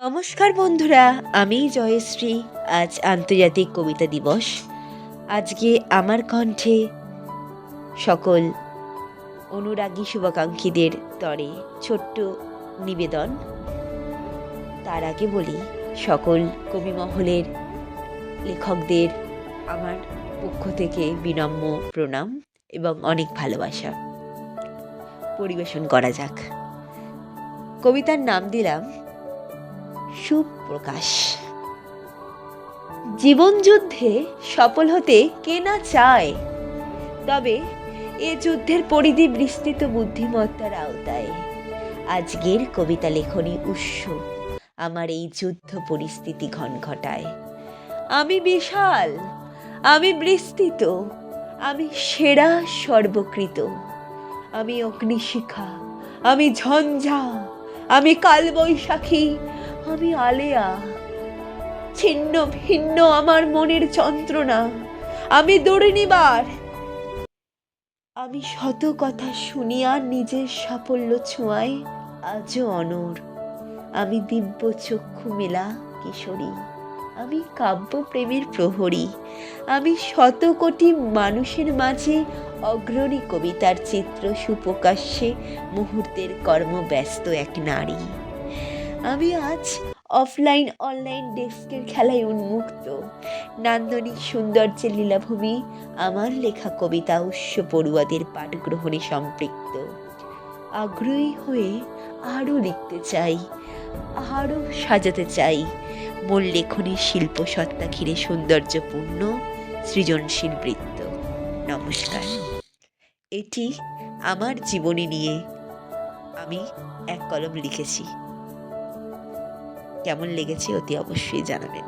নমস্কার বন্ধুরা, আমি জয়শ্রী। আজ আন্তর্জাতিক কবিতা দিবস। আজকে আমার কণ্ঠে সকল অনুরাগী শুভাকাঙ্ক্ষীদের তরে ছোট্ট নিবেদন। তার আগে বলি, সকল কবি মহলের লেখকদের আমার পক্ষ থেকে বিনম্র প্রণাম এবং অনেক ভালোবাসা। পরিবেশন করা যাক। কবিতার নাম দিলাম সুপ্রকাশ। জীবন যুদ্ধে সফল হতে কে না চায়, তবে এ যুদ্ধের পরিধি বিস্তৃত বুদ্ধিমত্তার আওতায়। আজকের কবিতা লেখনী উৎস আমার এই যুদ্ধ পরিস্থিতি ঘটায়। আমি বিশাল, আমি বিস্তৃত, আমি সেরা সর্বকৃত। আমি অগ্নিশিখা, আমি ঝঞ্ঝা, আমি কালবৈশাখী, আমি আলেয়া। ছিন্ন ভিন্ন আমার মনের যন্ত্রণা, আমি দুর্নিবার। আমি শত কথা শুনিয়া নিজের সাফল্য ছোঁয়ায় আজও অনড়। আমি দিব্য চক্ষু মেলা কিশোরী, আমি কাব্য প্রেমের প্রহরী। আমি শত কোটি মানুষের মাঝে অগ্রণী কবিতার চিত্র সুপ্রকাশ্যে মুহূর্তের কর্মব্যস্ত এক নারী। আমি আজ অফলাইন অনলাইন ডেস্কের খেলায় উন্মুক্ত। নান্দনিক সৌন্দর্যের লীলাভূমি আমার লেখা কবিতা উৎস পড়ুয়াদের পাঠগ্রহণে সম্পৃক্ত। আগ্রহী হয়ে আরও লিখতে চাই, আরও সাজাতে চাই মোর লেখনের শিল্পসত্তা ঘিরে সৌন্দর্যপূর্ণ সৃজনশীল বৃত্ত। নমস্কার। এটি আমার জীবনী নিয়ে আমি এক কলম লিখেছি। কেমন লেগেছে অতি অবশ্যই জানাবেন।